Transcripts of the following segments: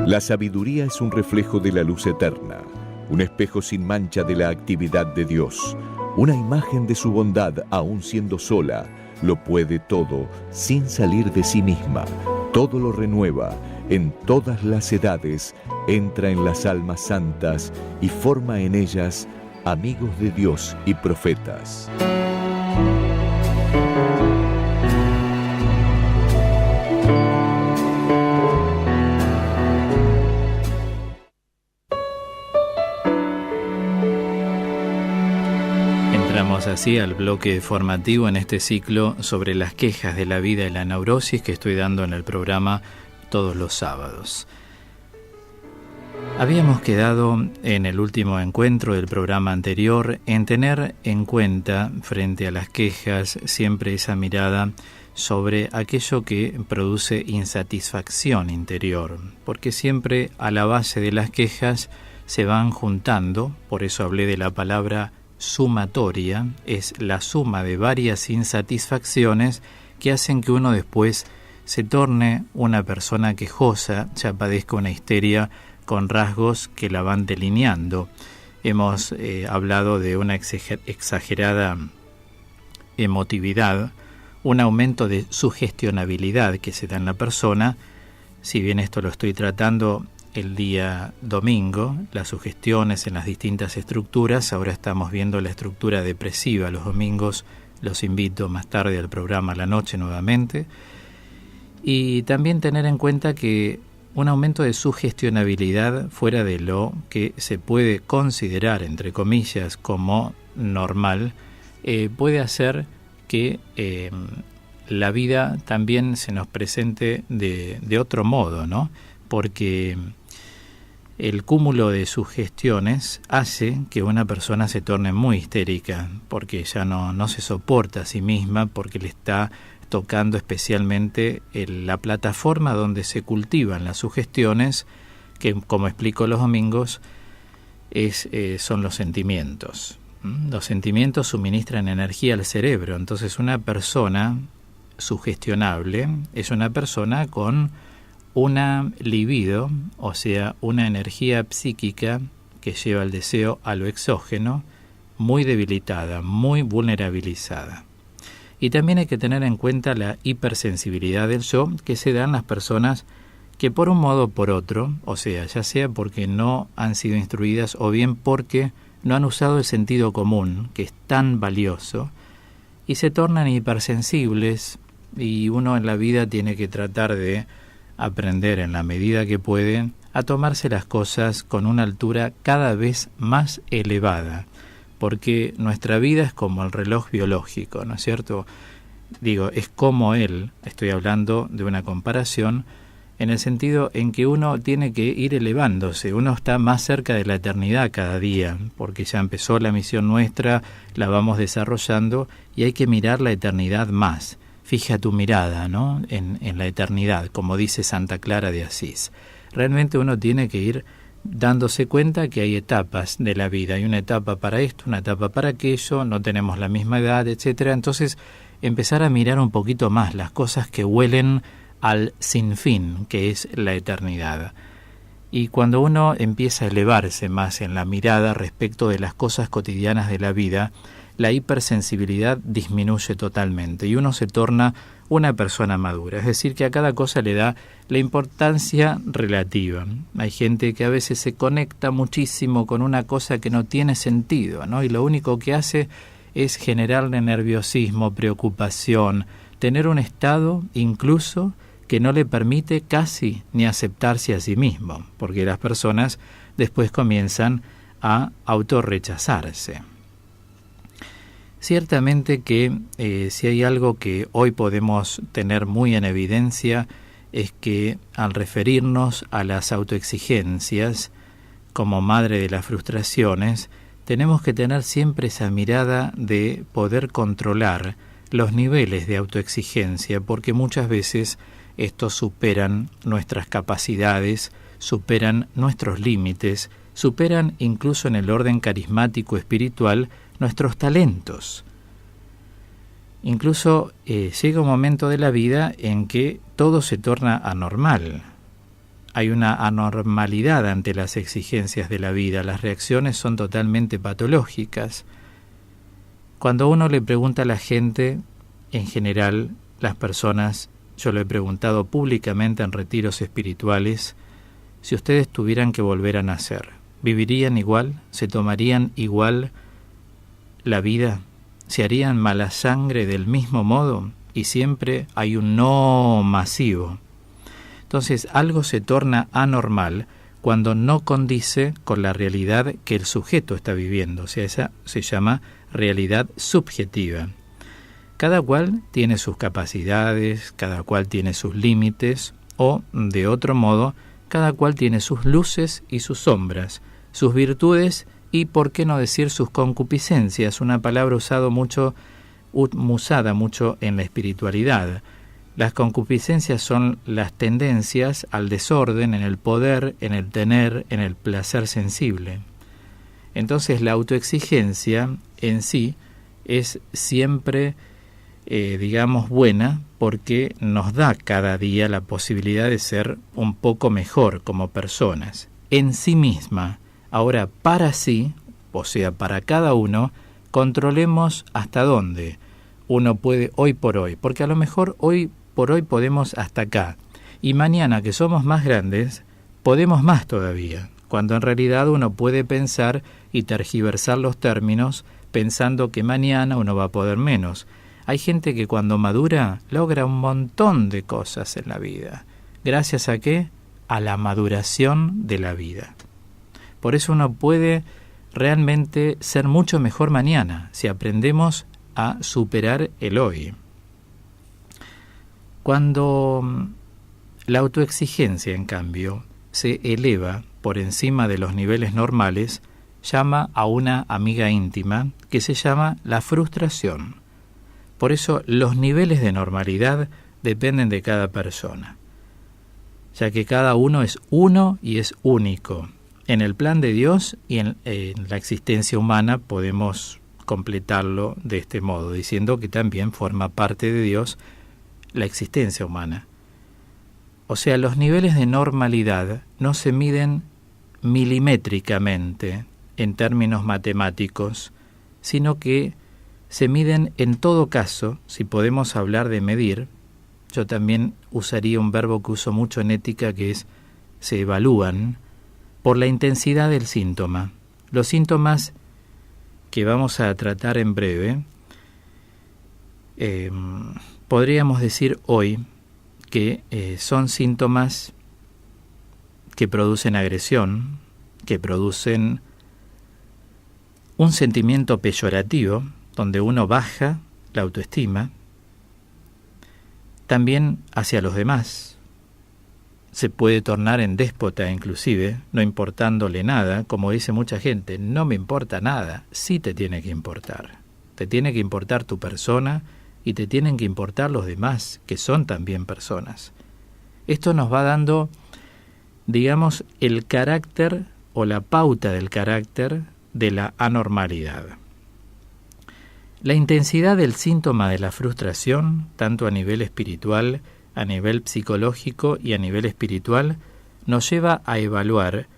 La sabiduría es un reflejo de la luz eterna, un espejo sin mancha de la actividad de Dios, una imagen de su bondad aún siendo sola, lo puede todo sin salir de sí misma, todo lo renueva, en todas las edades, entra en las almas santas y forma en ellas amigos de Dios y profetas. Entramos así al bloque formativo en este ciclo sobre las quejas de la vida y la neurosis que estoy dando en el programa todos los sábados. Habíamos quedado en el último encuentro del programa anterior en tener en cuenta, frente a las quejas, siempre esa mirada sobre aquello que produce insatisfacción interior, porque siempre a la base de las quejas se van juntando, por eso hablé de la palabra sumatoria, es la suma de varias insatisfacciones que hacen que uno después se torne una persona quejosa, ya padezca una histeria con rasgos que la van delineando. Hemos hablado de una exagerada emotividad, un aumento de sugestionabilidad que se da en la persona. Si bien esto lo estoy tratando el día domingo, las sugestiones en las distintas estructuras, ahora estamos viendo la estructura depresiva los domingos, los invito más tarde al programa a la noche nuevamente. Y también tener en cuenta que un aumento de sugestionabilidad fuera de lo que se puede considerar, entre comillas, como normal, puede hacer que la vida también se nos presente de otro modo, ¿no? Porque el cúmulo de sugestiones hace que una persona se torne muy histérica, porque ya no se soporta a sí misma, porque le está tocando especialmente la plataforma donde se cultivan las sugestiones, que, como explico los domingos, son los sentimientos. Los sentimientos suministran energía al cerebro, entonces una persona sugestionable es una persona con una libido, o sea, una energía psíquica que lleva el deseo a lo exógeno, muy debilitada, muy vulnerabilizada. Y también hay que tener en cuenta la hipersensibilidad del yo que se da en las personas que por un modo o por otro, o sea, ya sea porque no han sido instruidas o bien porque no han usado el sentido común, que es tan valioso, y se tornan hipersensibles, y uno en la vida tiene que tratar de aprender en la medida que puede a tomarse las cosas con una altura cada vez más elevada, porque nuestra vida es como el reloj biológico, ¿no es cierto? Digo, es como él, estoy hablando de una comparación, en el sentido en que uno tiene que ir elevándose, uno está más cerca de la eternidad cada día, porque ya empezó la misión nuestra, la vamos desarrollando y hay que mirar la eternidad más. Fija tu mirada, ¿no?, en la eternidad, como dice Santa Clara de Asís. Realmente uno tiene que ir dándose cuenta que hay etapas de la vida, hay una etapa para esto, una etapa para aquello, no tenemos la misma edad, etcétera. Entonces, empezar a mirar un poquito más las cosas que huelen al sinfín, que es la eternidad. Y cuando uno empieza a elevarse más en la mirada respecto de las cosas cotidianas de la vida, la hipersensibilidad disminuye totalmente y uno se torna una persona madura, es decir, que a cada cosa le da la importancia relativa. Hay gente que a veces se conecta muchísimo con una cosa que no tiene sentido, ¿no? Y lo único que hace es generarle nerviosismo, preocupación, tener un estado incluso que no le permite casi ni aceptarse a sí mismo, porque las personas después comienzan a autorrechazarse. Ciertamente que si hay algo que hoy podemos tener muy en evidencia es que al referirnos a las autoexigencias como madre de las frustraciones, tenemos que tener siempre esa mirada de poder controlar los niveles de autoexigencia, porque muchas veces estos superan nuestras capacidades, superan nuestros límites, superan incluso en el orden carismático espiritual nuestros talentos. Incluso llega un momento de la vida en que todo se torna anormal. hay una anormalidad ante las exigencias de la vida, las reacciones son totalmente patológicas. Cuando uno le pregunta a la gente, en general, las personas, yo lo he preguntado públicamente en retiros espirituales, si ustedes tuvieran que volver a nacer, ¿vivirían igual? ¿Se tomarían igual la vida? ¿Se harían mala sangre del mismo modo? Y siempre hay un no masivo. Entonces algo se torna anormal cuando no condice con la realidad que el sujeto está viviendo. O sea, esa se llama realidad subjetiva. Cada cual tiene sus capacidades, cada cual tiene sus límites, o, de otro modo, cada cual tiene sus luces y sus sombras, sus virtudes y, por qué no decir, sus concupiscencias, una palabra usada mucho en la espiritualidad. Las concupiscencias son las tendencias al desorden en el poder, en el tener, en el placer sensible. Entonces la autoexigencia en sí es siempre, buena, porque nos da cada día la posibilidad de ser un poco mejor como personas, en sí misma. Ahora, para sí, o sea, para cada uno, controlemos hasta dónde uno puede hoy por hoy, porque a lo mejor hoy por hoy podemos hasta acá, y mañana que somos más grandes, podemos más todavía, cuando en realidad uno puede pensar y tergiversar los términos pensando que mañana uno va a poder menos. Hay gente que cuando madura logra un montón de cosas en la vida. ¿Gracias a qué? A la maduración de la vida. Por eso uno puede realmente ser mucho mejor mañana, si aprendemos a superar el hoy. Cuando la autoexigencia, en cambio, se eleva por encima de los niveles normales, llama a una amiga íntima que se llama la frustración. Por eso los niveles de normalidad dependen de cada persona, ya que cada uno es uno y es único. En el plan de Dios y en la existencia humana podemos completarlo de este modo, diciendo que también forma parte de Dios la existencia humana. O sea, los niveles de normalidad no se miden milimétricamente en términos matemáticos, sino que se miden en todo caso, si podemos hablar de medir. Yo también usaría un verbo que uso mucho en ética, que es se evalúan por la intensidad del síntoma. Los síntomas que vamos a tratar en breve, podríamos decir hoy que son síntomas que producen agresión, que producen un sentimiento peyorativo, donde uno baja la autoestima, también hacia los demás. Se puede tornar en déspota inclusive, no importándole nada, como dice mucha gente, no me importa nada. Sí te tiene que importar. Te tiene que importar tu persona y te tienen que importar los demás, que son también personas. Esto nos va dando, el carácter o la pauta del carácter de la anormalidad. La intensidad del síntoma de la frustración, tanto a nivel espiritual, a nivel psicológico y a nivel espiritual, nos lleva a evaluar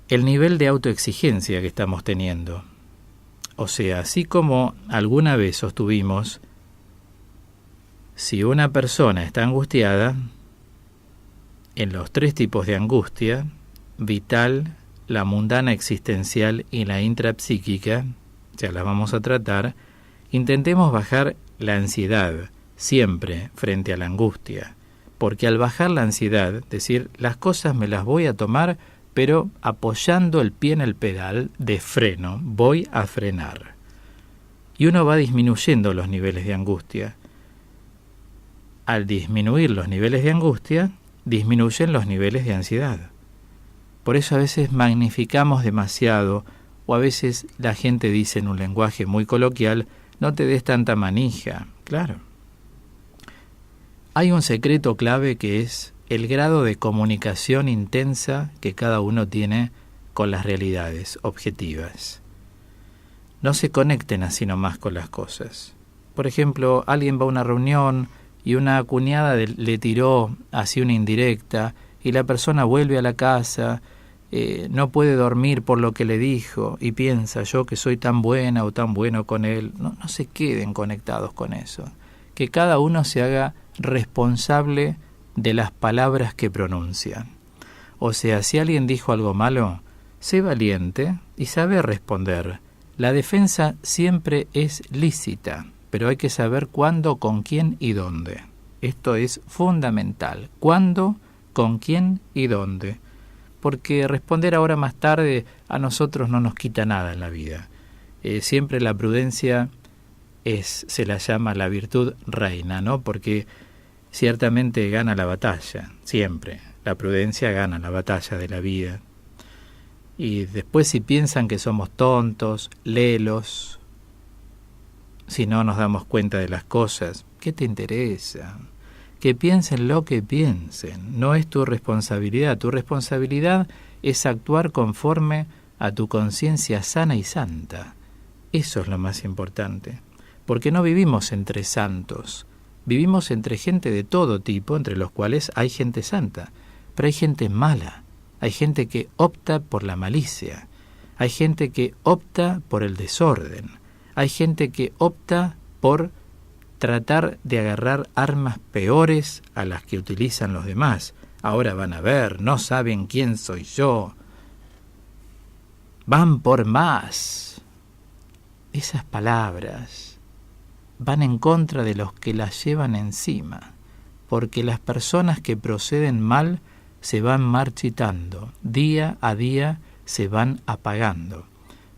el nivel de autoexigencia que estamos teniendo. O sea, así como alguna vez sostuvimos, si una persona está angustiada, en los 3 tipos de angustia, vital, la mundana existencial y la intrapsíquica, ya las vamos a tratar, intentemos bajar la ansiedad siempre frente a la angustia, porque al bajar la ansiedad, decir, las cosas me las voy a tomar, pero apoyando el pie en el pedal de freno, voy a frenar. Y uno va disminuyendo los niveles de angustia. Al disminuir los niveles de angustia, disminuyen los niveles de ansiedad. Por eso a veces magnificamos demasiado, o a veces la gente dice en un lenguaje muy coloquial, no te des tanta manija. Claro. Hay un secreto clave que es el grado de comunicación intensa que cada uno tiene con las realidades objetivas. No se conecten así nomás con las cosas. Por ejemplo, alguien va a una reunión y una cuñada le tiró así una indirecta y la persona vuelve a la casa, no puede dormir por lo que le dijo y piensa, yo que soy tan buena o tan bueno con él. No se queden conectados con eso. Que cada uno se haga responsable de las palabras que pronuncia. O sea, si alguien dijo algo malo, sé valiente y sabe responder. La defensa siempre es lícita, pero hay que saber cuándo, con quién y dónde. Esto es fundamental. ¿Cuándo, con quién y dónde? Porque responder ahora más tarde a nosotros no nos quita nada en la vida. Siempre la prudencia se la llama la virtud reina, ¿no? Porque ciertamente gana la batalla, siempre. La prudencia gana la batalla de la vida. Y después, si piensan que somos tontos, lelos, si no nos damos cuenta de las cosas, ¿qué te interesa? Que piensen lo que piensen, no es tu responsabilidad. Tu responsabilidad es actuar conforme a tu conciencia sana y santa. Eso es lo más importante, porque no vivimos entre santos, vivimos entre gente de todo tipo, entre los cuales hay gente santa, pero hay gente mala. Hay gente que opta por la malicia, hay gente que opta por el desorden, hay gente que opta por tratar de agarrar armas peores a las que utilizan los demás. Ahora van a ver, no saben quién soy yo. Van por más. Esas palabras van en contra de los que las llevan encima, porque las personas que proceden mal se van marchitando, día a día se van apagando.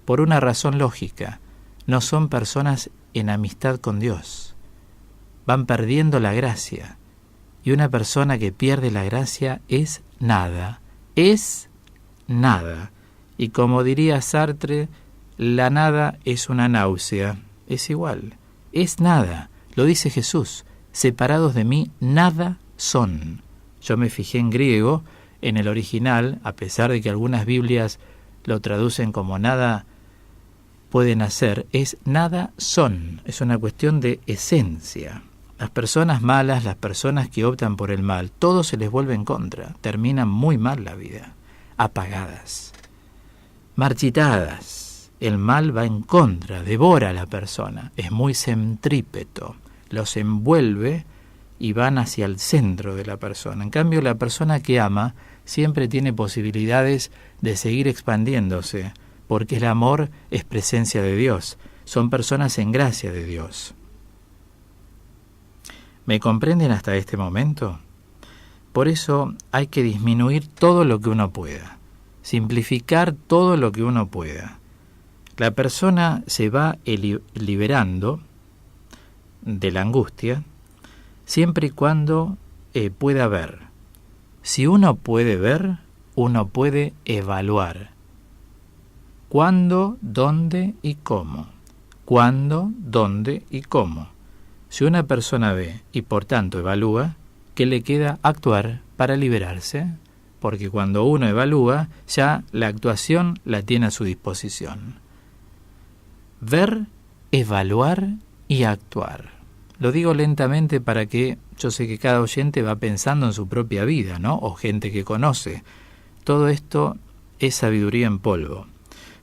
Por una razón lógica, no son personas en amistad con Dios. Van perdiendo la gracia, y una persona que pierde la gracia es nada. Y como diría Sartre, la nada es una náusea. Es igual, es nada. Lo dice Jesús, separados de mí nada son. Yo me fijé en griego, en el original, a pesar de que algunas Biblias lo traducen como nada pueden hacer, es nada son. Es una cuestión de esencia. Las personas malas, las personas que optan por el mal, todo se les vuelve en contra. Terminan muy mal la vida, apagadas, marchitadas. El mal va en contra, devora a la persona. Es muy centrípeto, los envuelve y van hacia el centro de la persona. En cambio, la persona que ama siempre tiene posibilidades de seguir expandiéndose, porque el amor es presencia de Dios. Son personas en gracia de Dios. ¿Me comprenden hasta este momento? Por eso hay que disminuir todo lo que uno pueda, simplificar todo lo que uno pueda. La persona se va liberando de la angustia, siempre y cuando pueda ver. Si uno puede ver, uno puede evaluar. ¿Cuándo, dónde y cómo? ¿Cuándo, dónde y cómo? Si una persona ve y por tanto evalúa, ¿qué le queda? Actuar para liberarse, porque cuando uno evalúa, ya la actuación la tiene a su disposición. Ver, evaluar y actuar. Lo digo lentamente para que yo sé que cada oyente va pensando en su propia vida, ¿no? O gente que conoce. Todo esto es sabiduría en polvo.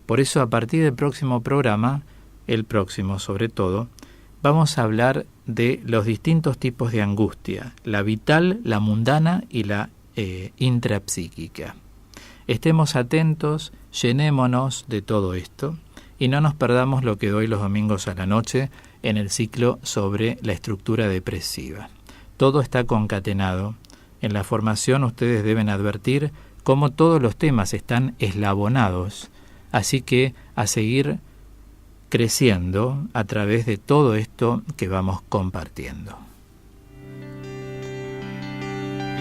Por eso, a partir del próximo programa, el próximo sobre todo, vamos a hablar de los distintos tipos de angustia, la vital, la mundana y la intrapsíquica. Estemos atentos, llenémonos de todo esto y no nos perdamos lo que doy los domingos a la noche en el ciclo sobre la estructura depresiva. Todo está concatenado. En la formación ustedes deben advertir cómo todos los temas están eslabonados, así que a seguir creciendo a través de todo esto que vamos compartiendo.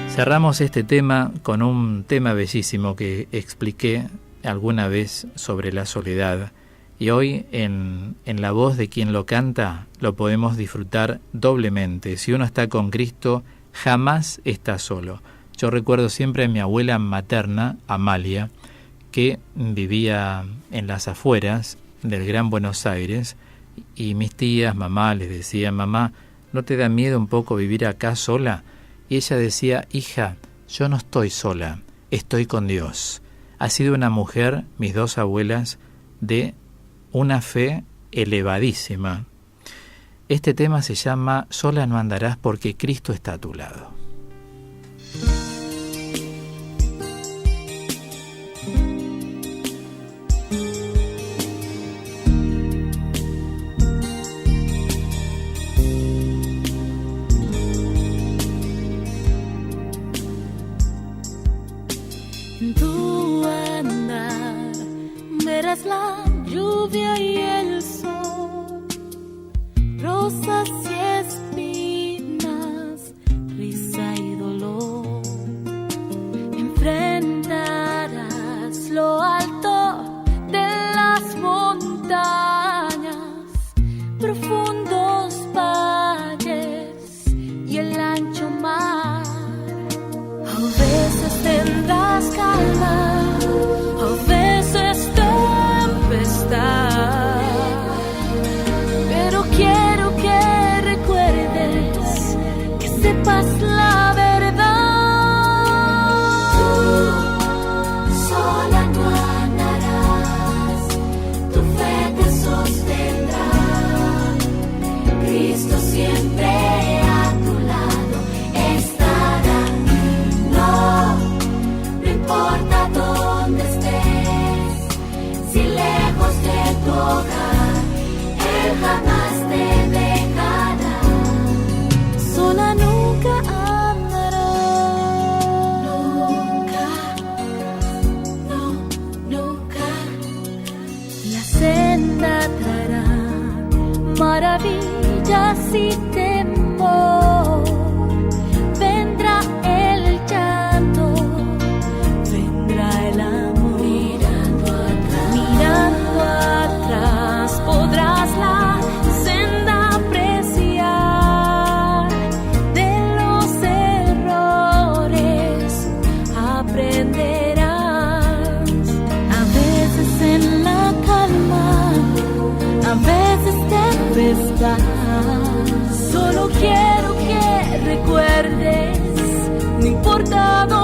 Cerramos este tema con un tema bellísimo que expliqué alguna vez sobre la soledad, y hoy en la voz de quien lo canta lo podemos disfrutar doblemente. Si uno está con Cristo, jamás está solo. Yo recuerdo siempre a mi abuela materna, Amalia, que vivía en las afueras del Gran Buenos Aires, y mis tías, mamá, les decían: mamá, ¿no te da miedo un poco vivir acá sola? Y ella decía: hija, yo no estoy sola, estoy con Dios. Ha sido una mujer, mis dos abuelas, de una fe elevadísima. Este tema se llama Sola no andarás porque Cristo está a tu lado. En tu andar verás la lluvia y el sol, rosas y espinas, risa y dolor. Enfrentarás lo alto de las montañas, profundos valles y el ancho mar. A veces tendrás calma, a veces tempestad, pero quiero que recuerdes, que sepas la verdad. Tú sola no andarás, tu fe te sostendrá, Cristo siempre a tu lado estará. No importa dónde estés, si lejos de tu hogar, Él jamás te dejará. Sola nunca andará, nunca. La senda traerá maravillas y temor. Vendrá el llanto, vendrá el amor. Mirando atrás podrás la senda apreciar. De los errores aprenderás. A veces en la calma, a veces tempestad. Solo quiero que recuerdes, no importa dónde